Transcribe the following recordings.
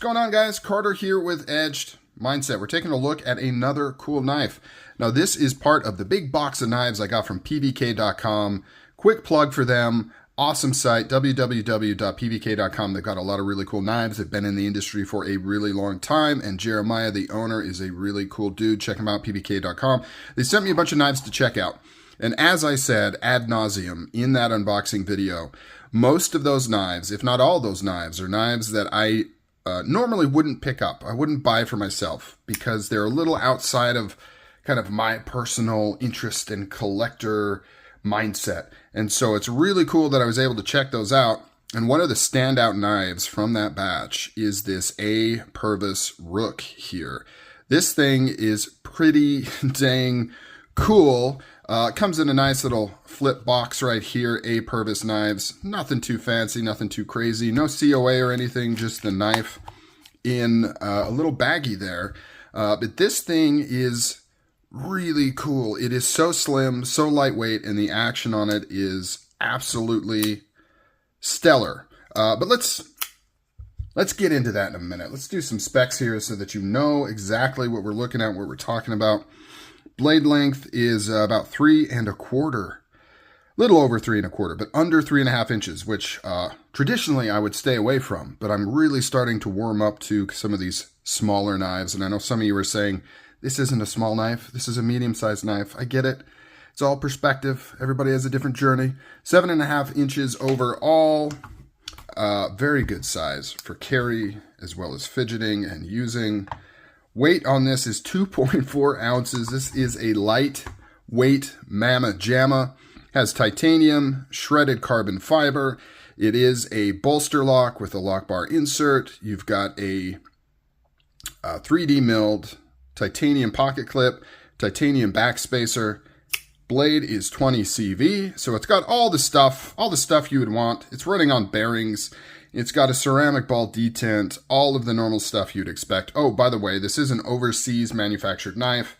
going on, guys? Carter here with Edged Mindset. We're taking a look at another cool knife. Now, this is part of the big box of knives I got from pvk.com. Quick plug for them. Awesome site, www.pvk.com. They've got a lot of really cool knives. They've been in the industry for a really long time, and Jeremiah, the owner, is a really cool dude. Check him out, pvk.com. They sent me a bunch of knives to check out. And as I said ad nauseum in that unboxing video, most of those knives, if not all those knives, are knives that I normally wouldn't pick up. I wouldn't buy for myself because they're a little outside of kind of my personal interest and collector mindset. And so it's really cool that I was able to check those out. And one of the standout knives from that batch is this A Purvis Rook here. This thing is pretty dang cool. It comes in a nice little flip box right here. A Purvis knives. Nothing too fancy, nothing too crazy. No COA or anything, just the knife in a little baggie there. But this thing is really cool. It is so slim, so lightweight, and the action on it is absolutely stellar. But let's get into that in a minute. Let's do some specs here so that you know exactly what we're looking at, what we're talking about. Blade length is about 3 1/4, little over 3 1/4, but under 3.5 inches, which traditionally I would stay away from. But I'm really starting to warm up to some of these smaller knives, and I know some of you are saying, this isn't a small knife, this is a medium-sized knife. I get it. It's all perspective. Everybody has a different journey. 7.5 inches overall. Very good size for carry as well as fidgeting and using. Weight on this is 2.4 ounces. This is a lightweight Mama Jamma. Has titanium, shredded carbon fiber. It is a bolster lock with a lock bar insert. You've got a 3D milled titanium pocket clip, titanium backspacer. Blade is 20 CV, so it's got all the stuff you would want. It's running on bearings. It's got a ceramic ball detent, all of the normal stuff you'd expect. Oh, by the way, this is an overseas manufactured knife.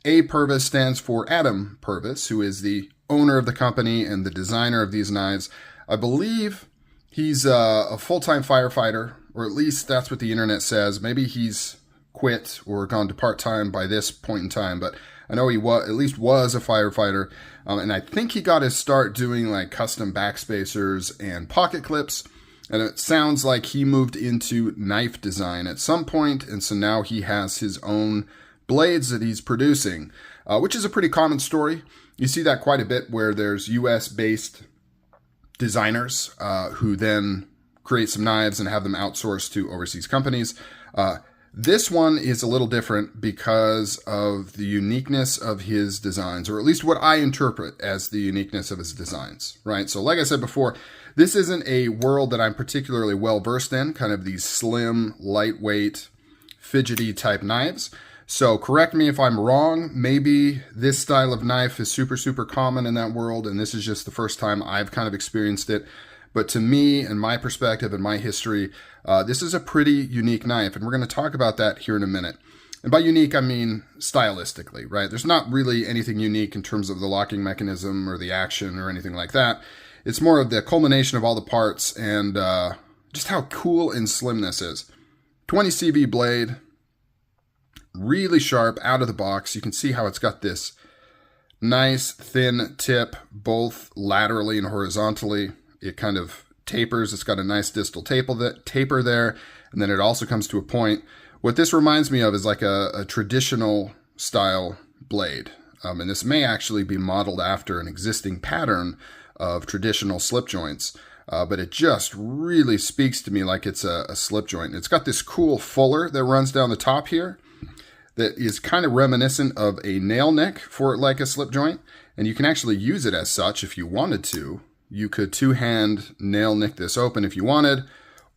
A Purvis stands for Adam Purvis, who is the owner of the company and the designer of these knives. I believe he's a full-time firefighter, or at least that's what the internet says. Maybe he's quit or gone to part-time by this point in time, but I know he at least was a firefighter, and I think he got his start doing like custom backspacers and pocket clips, and it sounds like he moved into knife design at some point, and so now he has his own blades that he's producing, which is a pretty common story. You see that quite a bit where there's US-based designers who then create some knives and have them outsourced to overseas companies. This one is a little different because of the uniqueness of his designs, or at least what I interpret as the uniqueness of his designs, right? So like I said before, this isn't a world that I'm particularly well versed in, kind of these slim, lightweight, fidgety type knives. So correct me if I'm wrong. Maybe this style of knife is super, super common in that world, and this is just the first time I've kind of experienced it. But to me, and my perspective and my history, this is a pretty unique knife, and we're going to talk about that here in a minute. And by unique, I mean stylistically, right? There's not really anything unique in terms of the locking mechanism or the action or anything like that. It's more of the culmination of all the parts and just how cool and slim this is. 20 CV blade, really sharp out of the box. You can see how it's got this nice thin tip, both laterally and horizontally. It kind of tapers. It's got a nice distal taper there, and then it also comes to a point. What this reminds me of is like a traditional style blade, and this may actually be modeled after an existing pattern of traditional slip joints, but it just really speaks to me like it's a slip joint. It's got this cool fuller that runs down the top here that is kind of reminiscent of a nail nick for like a slip joint, and you can actually use it as such if you wanted to. You could two-hand nail nick this open if you wanted,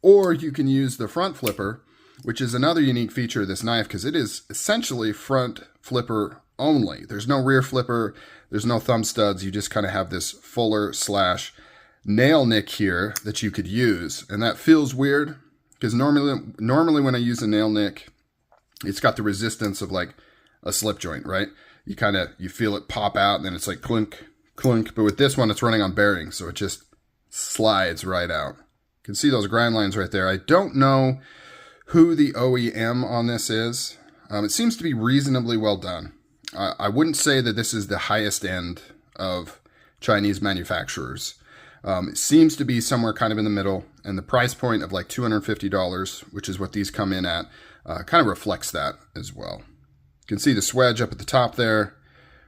or you can use the front flipper, which is another unique feature of this knife because it is essentially front flipper only. There's no rear flipper, there's no thumb studs. You just kind of have this fuller slash nail nick here that you could use, and that feels weird because normally when I use a nail nick, it's got the resistance of like a slip joint, right? You feel it pop out, and then it's like clunk, clunk. But with this one, it's running on bearings, so it just slides right out. You can see those grind lines right there. I don't know who the OEM on this is. It seems to be reasonably well done. I wouldn't say that this is the highest end of Chinese manufacturers. It seems to be somewhere kind of in the middle, and the price point of like $250, which is what these come in at, kind of reflects that as well. You can see the swedge up at the top there.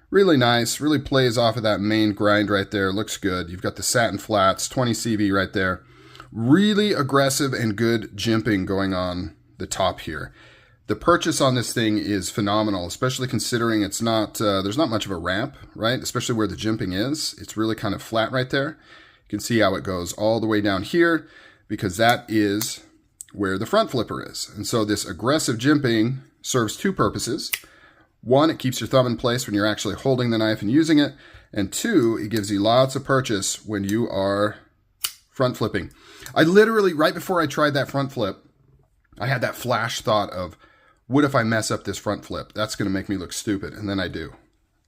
Really nice, really plays off of that main grind right there. Looks good. You've got the satin flats, 20 CV right there. Really aggressive and good jimping going on the top here. The purchase on this thing is phenomenal, especially considering it's not, there's not much of a ramp, right? Especially where the jimping is. It's really kind of flat right there. You can see how it goes all the way down here because that is where the front flipper is. And so this aggressive jimping serves two purposes. One, it keeps your thumb in place when you're actually holding the knife and using it. And two, it gives you lots of purchase when you are front flipping. I literally, right before I tried that front flip, I had that flash thought of, what if I mess up this front flip? That's going to make me look stupid. And then I do.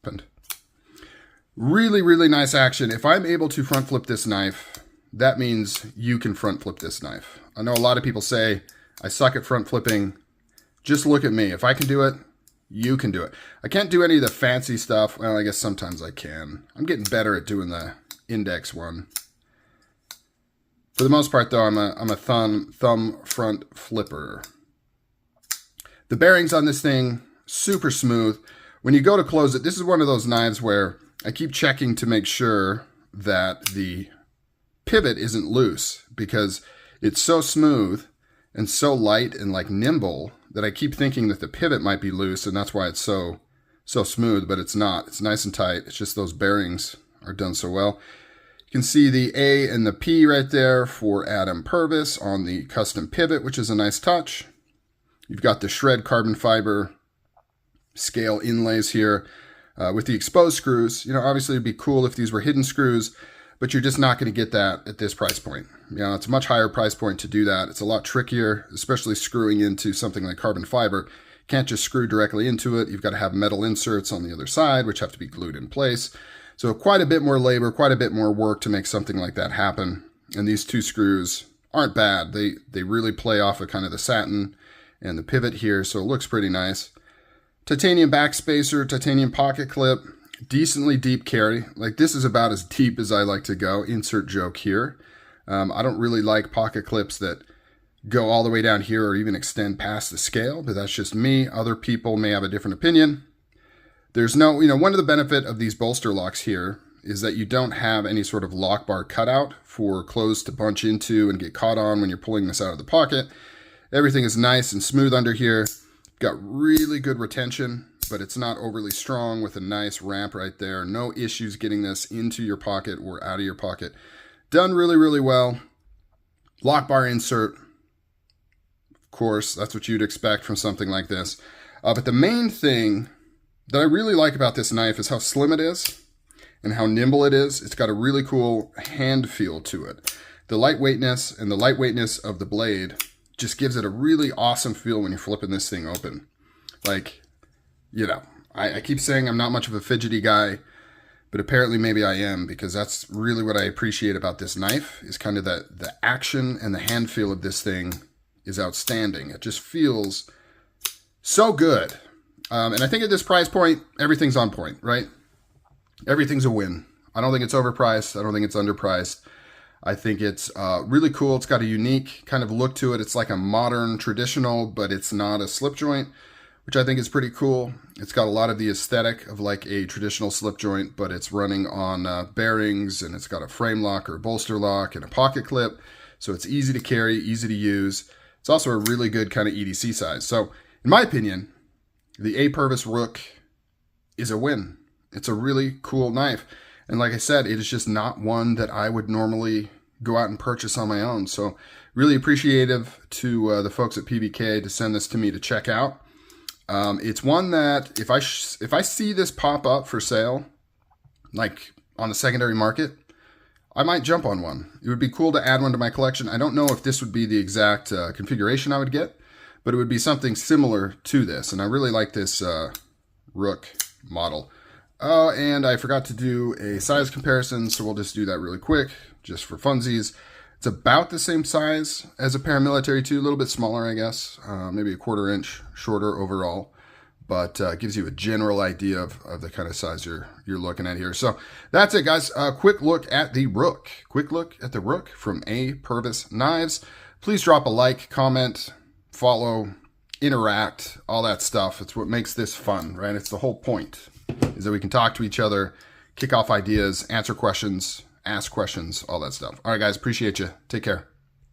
And really, really nice action. If I'm able to front flip this knife, that means you can front flip this knife. I know a lot of people say, I suck at front flipping. Just look at me. If I can do it, you can do it. I can't do any of the fancy stuff. Well, I guess sometimes I can. I'm getting better at doing the index one. For the most part, though, I'm a thumb front flipper. The bearings on this thing, super smooth. When you go to close it, this is one of those knives where I keep checking to make sure that the pivot isn't loose because it's so smooth and so light and like nimble that I keep thinking that the pivot might be loose, and that's why it's so smooth, but it's not. It's nice and tight. It's just those bearings are done so well. You can see the A and the P right there for A Purvis on the custom pivot, which is a nice touch. You've got the shred carbon fiber scale inlays here with the exposed screws. You know, obviously it'd be cool if these were hidden screws, but you're just not going to get that at this price point. You know, it's a much higher price point to do that. It's a lot trickier, especially screwing into something like carbon fiber. You can't just screw directly into it. You've got to have metal inserts on the other side, which have to be glued in place. So quite a bit more labor, quite a bit more work to make something like that happen. And these two screws aren't bad. They really play off of kind of the satin and the pivot here, so it looks pretty nice. Titanium backspacer, titanium pocket clip, decently deep carry. Like this is about as deep as I like to go. Insert joke here. I don't really like pocket clips that go all the way down here or even extend past the scale, but that's just me. Other people may have a different opinion. There's no, you know, one of the benefit of these bolster locks here is that you don't have any sort of lock bar cutout for clothes to bunch into and get caught on when you're pulling this out of the pocket. Everything is nice and smooth under here. Got really good retention, but it's not overly strong with a nice ramp right there. No issues getting this into your pocket or out of your pocket. Done really, really well. Lock bar insert. Of course, that's what you'd expect from something like this. But the main thing that I really like about this knife is how slim it is and how nimble it is. It's got a really cool hand feel to it. The lightweightness and the lightweightness of the blade just gives it a really awesome feel when you're flipping this thing open. Like, you know, I keep saying I'm not much of a fidgety guy, but apparently maybe I am, because that's really what I appreciate about this knife is kind of the action and the hand feel of this thing is outstanding. It just feels so good. And I think at this price point, everything's on point, right? Everything's a win. I don't think it's overpriced. I don't think it's underpriced. I think it's really cool. It's got a unique kind of look to it. It's like a modern traditional, but it's not a slip joint, which I think is pretty cool. It's got a lot of the aesthetic of like a traditional slip joint, but it's running on bearings, and it's got a frame lock or a bolster lock and a pocket clip. So it's easy to carry, easy to use. It's also a really good kind of EDC size. So in my opinion, the A Purvis Rook is a win. It's a really cool knife. And like I said, it is just not one that I would normally go out and purchase on my own. So really appreciative to the folks at PBK to send this to me to check out. It's one that if I see this pop up for sale, like on the secondary market, I might jump on one. It would be cool to add one to my collection. I don't know if this would be the exact configuration I would get, but it would be something similar to this. And I really like this Rook model. Oh, and I forgot to do a size comparison, so we'll just do that really quick, just for funsies. It's about the same size as a paramilitary 2, a little bit smaller, I guess, maybe a 1/4 inch shorter overall, but gives you a general idea of the kind of size you're looking at here. So that's it, guys. Quick look at the Rook. Quick look at the Rook from A Purvis Knives. Please drop a like, comment, follow, interact, all that stuff. It's what makes this fun, right? It's the whole point, is that we can talk to each other, kick off ideas, answer questions, ask questions, all that stuff. All right, guys, appreciate you. Take care.